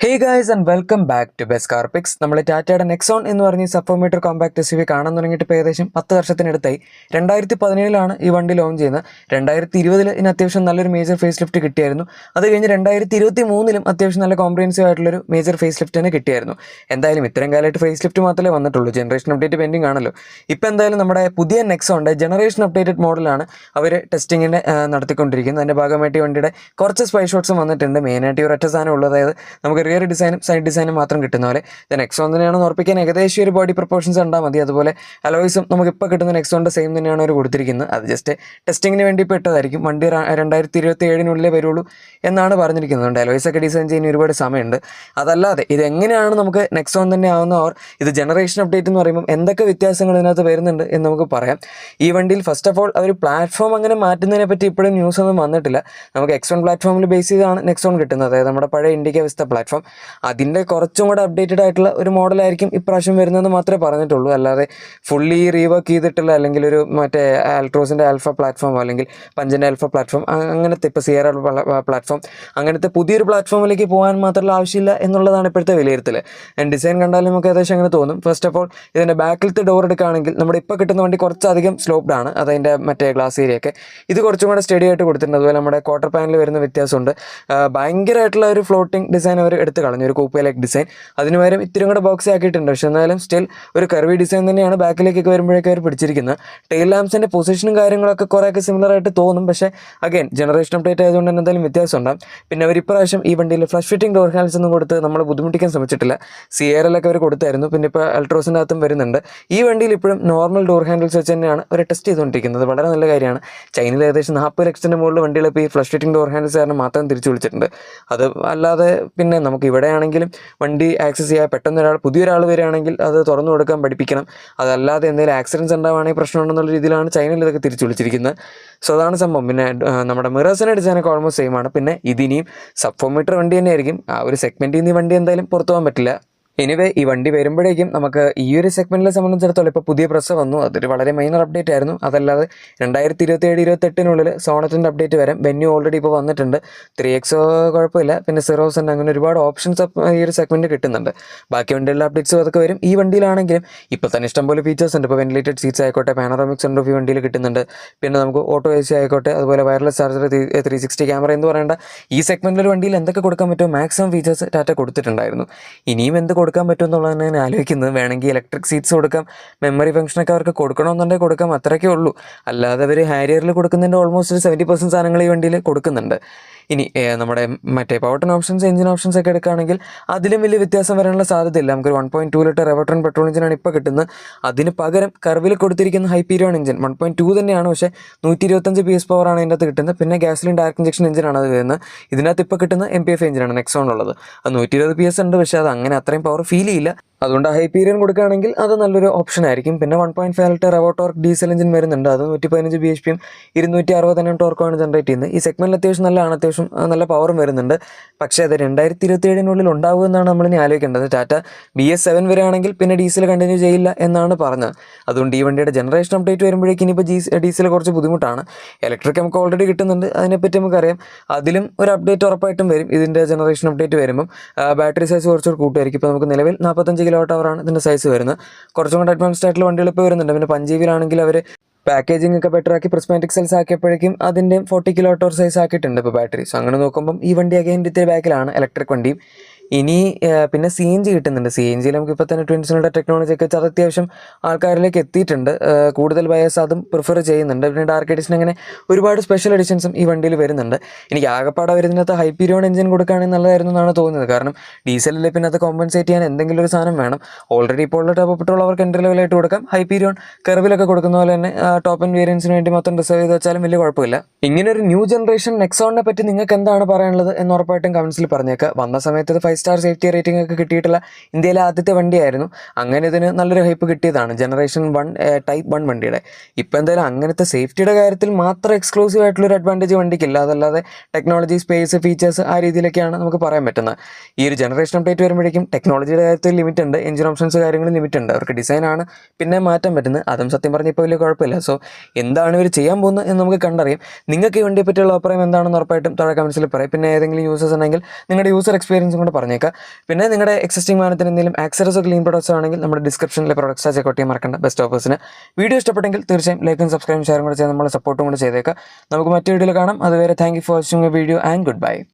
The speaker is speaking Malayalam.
Hey guys and welcome back to best car picks. നമ്മൾ ടാറ്റയുടെ നെക്സോൺ എന്ന് പറഞ്ഞ sub four metre compact S U V കാണാൻ തുടങ്ങിയിട്ട് ഇപ്പോൾ ഏകദേശം 10 വർഷത്തിനടുത്തായി. 2017 ഈ വണ്ടി ലോഞ്ച് ചെയ്യുന്നത്. 2020 ഇതിന് അത്യാവശ്യം നല്ലൊരു മേജർ ഫേസ് ലിഫ്റ്റ് കിട്ടിയായിരുന്നു. അത് കഴിഞ്ഞ് 2023 അത്യാവശ്യം നല്ല കോംപ്രിഹെൻസീവ് ആയിട്ടുള്ളൊരു മേജർ ഫേസ് ലിഫ്റ്റ് തന്നെ കിട്ടിയായിരുന്നു. എന്തായാലും ഇത്രയും കാലമായിട്ട് ഫേസ് ലിഫ്റ്റ് മാത്രമേ വന്നിട്ടുള്ളൂ, ജനറേഷൻ അപ്ഡേറ്റ് പെൻഡിങ് ആണല്ലോ. ഇപ്പോൾ എന്തായാലും നമ്മുടെ പുതിയ നെക്സോണിൻ്റെ ജനറേഷൻ അപ്ഡേറ്റഡ് മോഡലാണ് അവർ ടെസ്റ്റിങ്ങിന് നടത്തിക്കൊണ്ടിരിക്കുന്നത്. അതിൻ്റെ ഭാഗമായിട്ട് ഈ വണ്ടിയുടെ കുറച്ച് സ്പൈ ഷോട്ട്സും വന്നിട്ടുണ്ട്. മെയിനായിട്ട് ഒരു ഒറ്റ സാധനം ഉള്ളത്, അതായത് നമുക്ക് റിയർ ഡിസൈനും സൈഡ് ഡിസൈനും മാത്രം കിട്ടുന്ന പോലെ. നെക്സോൺ തന്നെയാണെന്ന് ഉറപ്പിക്കാൻ ഏകദേശം ഒരു ബോഡി പ്രൊപ്പോർഷൻസ് ഉണ്ടാൽ മതി. അതുപോലെ അലോയ്സും നമുക്കിപ്പോൾ കിട്ടുന്ന നെക്സോണിൻ്റെ സെയിം തന്നെയാണ് അവർ കൊടുത്തിരിക്കുന്നത്. അത് ജസ്റ്റ് ടെസ്റ്റിങ്ങിന് വേണ്ടി ഇപ്പോൾ ഇട്ടതായിരിക്കും. വണ്ടി 2027 വരുള്ളൂ എന്നാണ് പറഞ്ഞിരിക്കുന്നത്. അലോയ്സ് ഒക്കെ ഡിസൈൻ ചെയ്യാൻ ഒരുപാട് സമയമുണ്ട്. അതല്ലാതെ ഇതെങ്ങനെയാണ് നമുക്ക് നെക്സോൺ തന്നെ ആവുന്ന, ഓർ ഇത് ജനറേഷൻ അപ്ഡേറ്റ് എന്ന് പറയുമ്പോൾ എന്തൊക്കെ വ്യത്യാസങ്ങൾ ഇതിനകത്ത് വരുന്നുണ്ട് എന്ന് നമുക്ക് പറയാം. ഈ വണ്ടിയിൽ ഫസ്റ്റ് ഓഫ് ഓൾ അവർ പ്ലാറ്റ്ഫോം അങ്ങനെ മാറ്റുന്നതിനെ പറ്റി ഇപ്പോഴും ന്യൂസ് ഒന്നും വന്നിട്ടില്ല. നമുക്ക് X1 പ്ലാറ്റ്ഫോമിൽ ബേസ് ചെയ്താണ് നെക്സോൺ കിട്ടുന്നത്, അതായത് നമ്മുടെ പഴയ ഇൻഡിക്ക വിസ്റ്റ പ്ലാറ്റ്ഫോം. അതിൻ്റെ കുറച്ചും കൂടെ അപ്ഡേറ്റഡ് ആയിട്ടുള്ള ഒരു മോഡലായിരിക്കും ഇപ്രാവശ്യം വരുന്നതെന്ന് മാത്രമേ പറഞ്ഞിട്ടുള്ളൂ. അല്ലാതെ ഫുള്ളി റീവർക്ക് ചെയ്തിട്ടുള്ള, അല്ലെങ്കിൽ ഒരു മറ്റേ ആൽട്രോസിൻ്റെ ആൽഫ പ്ലാറ്റ്ഫോം അല്ലെങ്കിൽ പഞ്ചൻ്റെ ആൽഫ പ്ലാറ്റ്ഫോം, അങ്ങനത്തെ ഇപ്പോൾ സിയറ പ്ലാറ്റ്ഫോം, അങ്ങനത്തെ പുതിയൊരു പ്ലാറ്റ്ഫോമിലേക്ക് പോകാൻ മാത്രമുള്ള ആവശ്യമില്ല എന്നുള്ളതാണ് ഇപ്പോഴത്തെ വിലയിരുത്തൽ. ഡിസൈൻ കണ്ടാലും നമുക്ക് ഏകദേശം അങ്ങനെ തോന്നും. ഫസ്റ്റ് ഓഫ് ഓൾ ഇതിൻ്റെ ബാക്കിലത്തെ ഡോർ എടുക്കുകയാണെങ്കിൽ നമ്മുടെ ഇപ്പോൾ കിട്ടുന്ന വണ്ടി കുറച്ചധികം സ്ലോപ്ഡ് ആണ്, അതതിൻ്റെ മറ്റേ ഗ്ലാസ് ഏരിയയൊക്കെ. ഇത് കുറച്ചും കൂടെ സ്റ്റഡി ആയിട്ട് കൊടുത്തിട്ടുണ്ട്. അതുപോലെ നമ്മുടെ ക്വാർട്ടർ പാനൽ വരുന്ന വ്യത്യാസമുണ്ട്. ഭയങ്കരമായിട്ടുള്ള ഒരു ഫ്ലോട്ടിംഗ് ഡിസൈൻ അവർ എടുത്ത് കളഞ്ഞു, ഒരു കൂപ്പ ലൈക്ക് ഡിസൈൻ. അതിന് പകരം ഇത്തിരി കൂടെ ബോക്സ് ആക്കിയിട്ടുണ്ട്. പക്ഷേ എന്നാലും സ്റ്റിൽ ഒരു കർവി ഡിസൈൻ തന്നെയാണ് ബാക്കിലേക്കൊക്കെ വരുമ്പോഴേക്കും അവർ പിടിച്ചിരിക്കുന്നത്. ടെയിൽ ലാംപ്സിൻ്റെ പൊസിഷനും കാര്യങ്ങളൊക്കെ കുറേയൊക്കെ സിമിലർ ആയിട്ട് തോന്നും. പക്ഷേ അഗൈൻ ജനറേഷൻ അപ്ഡേറ്റ് ആയതുകൊണ്ട് തന്നെ എന്തായാലും വ്യത്യാസം ഉണ്ടാകും. പിന്നെ അവർ ഇപ്രാവശ്യം ഈ വണ്ടിയിൽ ഫ്ലഷ് ഫിറ്റിംഗ് ഡോർ ഹാൻഡ്സ് ഒന്നും കൊടുത്ത് നമ്മൾ ബുദ്ധിമുട്ടിക്കാൻ ശ്രമിച്ചിട്ടില്ല. സിയറിലൊക്കെ അവർ കൊടുത്തായിരുന്നു. പിന്നെ ഇപ്പോൾ അൾട്രോസിൻ്റെ അകത്തും വരുന്നുണ്ട്. ഈ വണ്ടിയിൽ ഇപ്പോഴും നോർമൽ ഡോർ ഹാൻഡിൽസ് വെച്ച് തന്നെയാണ് അവർ ടെസ്റ്റ് ചെയ്തുകൊണ്ടിരിക്കുന്നത്. വളരെ നല്ല കാര്യമാണ്. ചൈനയിൽ ഏകദേശം 40 ലക്ഷത്തിൻ്റെ മുകളിൽ വണ്ടികൾ ഇപ്പോൾ ഈ ഫ്ലഷ് ഫിറ്റിംഗ് ഡോർ ഹാൻഡിൽസ് കാരണം മാത്രം തിരിച്ചു വിളിച്ചിട്ടുണ്ട്. അത് അല്ലാതെ പിന്നെ നമുക്ക് ഇവിടെയാണെങ്കിലും വണ്ടി ആക്സസ് ചെയ്യാൻ പെട്ടെന്ന് പുതിയൊരാൾ വരികയാണെങ്കിൽ അത് തുറന്നു കൊടുക്കാൻ പഠിപ്പിക്കണം. അതല്ലാതെ എന്തെങ്കിലും ആക്സിഡൻസ് ഉണ്ടാവുകയാണെങ്കിൽ പ്രശ്നമുണ്ടെന്നുള്ള രീതിയിലാണ് ചൈനയിൽ ഇതൊക്കെ തിരിച്ചു വിളിച്ചിരിക്കുന്നത്. സോ അതാണ് സംഭവം. പിന്നെ നമ്മുടെ മിറേഴ്സിൻ്റെ ഡിസൈനൊക്കെ ഓൾമോസ്റ്റ് സെയിം ആണ്. പിന്നെ ഇതിനിയും സബ്ഫോമീറ്റർ വണ്ടി തന്നെയായിരിക്കും. ആ ഒരു സെഗ്മെൻറ്റിൽ നിന്ന് ഈ വണ്ടി എന്തായാലും പുറത്തു പോകാൻ പറ്റില്ല. എനിവേ ഈ വണ്ടി വരുമ്പോഴേക്കും നമുക്ക് ഈ ഒരു സെഗ്മെൻറ്റിനെ സംബന്ധിച്ചിടത്തോളം ഇപ്പോൾ പുതിയ പ്രസ് വന്നു. അതൊരു വളരെ മൈനർ അപ്ഡേറ്റ് ആയിരുന്നു. അതല്ലാതെ 2027-28 സോണറ്റിൻ്റെ അപ്ഡേറ്റ് വരാം. വെന്യൂ ഓൾറെഡി ഇപ്പോൾ വന്നിട്ടുണ്ട്. 3X കുഴപ്പമില്ല. പിന്നെ സിറോസ് ഉണ്ട്. അങ്ങനെ ഒരുപാട് ഓപ്ഷൻസ് ഈ ഒരു സെഗ്മെൻറ്റ് കിട്ടുന്നുണ്ട്. ബാക്കി വണ്ടികളിലെ അപ്ഡേറ്റ്സും അതൊക്കെ വരും. ഈ വണ്ടിയിലാണെങ്കിലും ഇപ്പോൾ തന്നെ ഇഷ്ടംപോലെ ഫീച്ചേഴ്സ് ഉണ്ട്. ഇപ്പോൾ വെന്റിലേറ്റഡ് സീറ്റ്സ് ആയിക്കോട്ടെ, പാനോറാമിക് സൺറൂഫ് ഈ വണ്ടിയിൽ കിട്ടുന്നുണ്ട്. പിന്നെ നമുക്ക് ഓട്ടോ AC ആയിക്കോട്ടെ, അതുപോലെ വയർലെസ് ചാർജർ, 360 ക്യാമറ എന്ന് പറയേണ്ട ഈ സെഗ്മെൻറ്റിൽ ഒരു വണ്ടിയിൽ എന്തൊക്കെ കൊടുക്കാൻ പറ്റുമോ മാക്സിമം ഫീച്ചേഴ്സ് ടാറ്റ കൊടുത്തിട്ടുണ്ടായിരുന്നു. ഇനിയും എന്ത് കൊടുക്കാൻ പറ്റും എന്നുള്ളതാണ് ഞാൻ ആലോചിക്കുന്നത്. വേണമെങ്കിൽ ഇലക്ട്രിക് സീറ്റ്സ് കൊടുക്കാം, മെമ്മറി ഫംഗ്ഷനൊക്കെ അവർക്ക് കൊടുക്കണമെന്നുണ്ടെങ്കിൽ കൊടുക്കാം, അത്രയ്ക്കേ ഉള്ളൂ. അല്ലാതെ അവർ ഹാരിയറിൽ കൊടുക്കുന്നതിൻ്റെ ഓൾമോസ്റ്റ് 70% സാധനങ്ങൾ ഈ വണ്ടിയിൽ കൊടുക്കുന്നുണ്ട്. ഇനി നമ്മുടെ മറ്റേ പവർട്ടൺ ഓപ്ഷൻസ്, എഞ്ചിൻ ഓപ്ഷൻസ് ഒക്കെ എടുക്കുകയാണെങ്കിൽ അതിലും വലിയ വ്യത്യാസം വരാനുള്ള സാധ്യതയില്ല. നമുക്കൊരു 1.2 ലിറ്റർ എവർട്ടൺ പെട്രോൾ എഞ്ചിനാണ് ഇപ്പോൾ കിട്ടുന്നത്. അതിന് പകരം കർവിൽ കൊടുത്തിരിക്കുന്ന ഹൈപ്പീരിയോൺ എഞ്ചിൻ 1.2 തന്നെയാണ്, പക്ഷേ 125 PS പവറാണ് അതിൻ്റെ അകത്ത് കിട്ടുന്നത്. പിന്നെ ഗ്യാസിലിൻ ഡയറക്ട് ഇഞ്ചക്ഷൻ എഞ്ചിനാണ് അത് വരുന്നത്. ഇതിനകത്ത് ഇപ്പോൾ കിട്ടുന്ന MPF എഞ്ചിനാണ് നെക്സോൺ ഉള്ളത്. അത് 120 PS ഉണ്ട്, പക്ഷേ അത് അങ്ങനെ അത്രയും പവർ ഫീൽ ചെയ്യില്ല. അതുകൊണ്ട് ഹൈപ്പീരിയൻ കൊടുക്കുകയാണെങ്കിൽ അത് നല്ലൊരു ഓപ്ഷൻ ആയിരിക്കും. പിന്നെ 1.5 ലിറ്റർ റെവോ ടോർക്ക് ഡീസൽ എഞ്ചിൻ വരുന്നുണ്ട്. അത് 115 BHP 260 Nm ടോർക്കാണ് ജനറേറ്റ് ചെയ്യുന്നത്. ഈ സെഗ്മെൻറ്റിൽ അത്യാവശ്യം നല്ലതാണ്, അത്യാവശ്യം നല്ല പവറും വരുന്നുണ്ട്. പക്ഷേ അത് 2027 ഉണ്ടാവുമെന്നാണ് നമ്മളിനി ആലോചിക്കേണ്ടത്. ടാറ്റ BS7 വരികയാണെങ്കിൽ പിന്നെ ഡീസൽ കണ്ടിന്യൂ ചെയ്യില്ല എന്നാണ് പറഞ്ഞത്. അതുകൊണ്ട് ഈ വണ്ടിയുടെ ജനറേഷൻ അപ്ഡേറ്റ് വരുമ്പോഴേക്കും ഇനിയിപ്പോൾ ഡീസൽ കുറച്ച് ബുദ്ധിമുട്ടാണ്. ഇലക്ട്രിക് നമുക്ക് ഓൾറെഡി കിട്ടുന്നുണ്ട്, അതിനെപ്പറ്റി നമുക്കറിയാം. അതിലും ഒരു അപ്ഡേറ്റ് ഉറപ്പായിട്ടും വരും. ഇതിൻ്റെ ജനറേഷൻ അപ്ഡേറ്റ് വരുമ്പം ബാറ്ററി സൈസ് കുറച്ചുകൂടി കൂട്ടുമായിരിക്കും. ഇപ്പോൾ നമുക്ക് നിലവിൽ 45 kWh ഇതിൻ്റെ സൈസ് വരുന്നത്. കുറച്ചും കൂടെ അഡ്വാൻസ്ഡ് ആയിട്ടുള്ള വണ്ടികൾ ഇപ്പോൾ വരുന്നുണ്ട്. പിന്നെ 5GB അവർ പാക്കേജിംഗ് ഒക്കെ ബെറ്റർ ആക്കി പ്രിസ്മാറ്റിക് സെൽസ് ആക്കിയപ്പോഴേക്കും അതിൻ്റെ 40 kWh സൈസ് ആക്കിയിട്ടുണ്ട് ഇപ്പോൾ ബാറ്ററി. സോ അങ്ങനെ നോക്കുമ്പം ഈ വണ്ടി അഗൈൻ ഇത്തിരി ബാക്കിലാണ് ഇലക്ട്രിക് വണ്ടിയും. ഇനി പിന്നെ CNG കിട്ടുന്നുണ്ട്. CNGയിൽ നമുക്ക് ഇപ്പോൾ തന്നെ ട്വിൻസിനുള്ള ടെക്നോളജി ഒക്കെ അത് അത്യാവശ്യം ആൾക്കാരിലേക്ക് എത്തിയിട്ടുണ്ട്. കൂടുതൽ ബയേഴ്സ് അതും പ്രിഫർ ചെയ്യുന്നുണ്ട്. പിന്നെ ഡാർക്ക് എഡിഷൻ അങ്ങനെ ഒരുപാട് സ്പെഷ്യൽ എഡിഷൻസും ഈ വണ്ടിയിൽ വരുന്നുണ്ട്. എനിക്ക് ആകെപ്പാടെ വരുന്നതിനകത്ത് ഹൈപ്പീരിയോൺ എഞ്ചിൻ കൊടുക്കുകയാണെങ്കിൽ നല്ലതായിരുന്നു എന്നാണ് തോന്നുന്നത്. കാരണം ഡീസലിൽ പിന്നെ അത് കോമ്പൻസേറ്റ് ചെയ്യാൻ എന്തെങ്കിലും ഒരു സാധനം വേണം. ഓൾറെഡി ഇപ്പോൾ ഉള്ള ടോപ്പ് പെട്രോൾ അവർക്ക് എൻട്രി ലെവലായിട്ട് കൊടുക്കാം. ഹൈപ്പീരിയോൺ കർവിലൊക്കെ കൊടുക്കുന്ന പോലെ തന്നെ ടോപ്പ് ആൻഡ് വേരിയൻസിന് വേണ്ടി മൊത്തം റിസർവ് ചെയ്ത് വെച്ചാലും വലിയ കുഴപ്പമില്ല. ഇങ്ങനെ ഒരു ന്യൂ ജനറേഷൻ നെക്സോണിനെ പറ്റി നിങ്ങൾക്ക് എന്താണ് പറയാനുള്ളത് എന്ന് ഉറപ്പായിട്ടും കമൻസിൽ പറഞ്ഞേക്കുക. വന്ന സമയത്ത് 5 സ്റ്റാർ സേഫ്റ്റി റേറ്റിംഗ് ഒക്കെ കിട്ടിയിട്ടുള്ള ഇന്ത്യയിലെ ആദ്യത്തെ വണ്ടിയായിരുന്നു. അങ്ങനെ ഇതിന് നല്ലൊരു ഹൈപ്പ് കിട്ടിയതാണ് ജനറേഷൻ 1 ടൈപ്പ് 1 വണ്ടിയുടെ. ഇപ്പോൾ എന്തായാലും അങ്ങനത്തെ സേഫ്റ്റിയുടെ കാര്യത്തിൽ മാത്രം എക്സ്ക്ലൂസീവ് ആയിട്ടുള്ളൊരു അഡ്വാൻറ്റേജ് വണ്ടിക്കില്ല. അതല്ലാതെ ടെക്നോളജി, സ്പേസ്, ഫീച്ചേഴ്സ് ആ രീതിയിലൊക്കെയാണ് നമുക്ക് പറയാൻ പറ്റുന്നത്. ഈ ഒരു ജനറേഷൻ അപ്ഡേറ്റ് വരുമ്പോഴേക്കും ടെക്നോളജിയുടെ കാര്യത്തിൽ ലിമിറ്റ് ഉണ്ട്, എഞ്ചിൻ ഓപ്ഷൻസ് കാര്യങ്ങൾ ലിമിറ്റ് ഉണ്ട്. അവർക്ക് ഡിസൈനാണ് പിന്നെ മാറ്റാൻ പറ്റുന്നത്. അതും സത്യം പറഞ്ഞാൽ ഇപ്പോൾ വലിയ കുഴപ്പമില്ല. സോ എന്താണ് ഇവർ ചെയ്യാൻ പോകുന്നത് എന്ന് നമുക്ക് കണ്ടറിയാം. നിങ്ങൾക്ക് ഈ വണ്ടിയെ പറ്റിയുള്ള അഭിപ്രായം എന്താണെന്ന് ഉറപ്പായിട്ടും താഴെ കമൻസിൽ പറയാം. പിന്നെ ഏതെങ്കിലും യൂസേഴ്സ് ഉണ്ടെങ്കിൽ നിങ്ങളുടെ യൂസർ എക്സ്പീരിയൻസും കൂടെ പറയാം. പറഞ്ഞേക്കുക. പിന്നെ നിങ്ങളുടെ എക്സിസ്റ്റിംഗ് വാഹനത്തിന് എന്തെങ്കിലും ആക്സറീസോ ക്ലീൻ പ്രൊഡക്ട്സോ ആണെങ്കിൽ നമ്മുടെ ഡിസ്ക്രിപ്ഷനിലെ പ്രൊഡക്ട്സ് ചെക്കൗട്ട് ചെയ്യാൻ മറക്കണ്ട. ബെസ്റ്റ് ഓഫേഴ്സിന് വീഡിയോ ഇഷ്ടപ്പെട്ടെങ്കിൽ തീർച്ചയായും ലൈക്കും സബ്സ്ക്രൈബും ഷെയറും കൂടെ ചെയ്ത് നമ്മളെ സപ്പോർട്ടും കൂടെ ചെയ്തേക്കുക. നമുക്ക് മറ്റു വീഡിയോയിൽ കാണാം. അതുവരെ thank you for watching A video and good bye.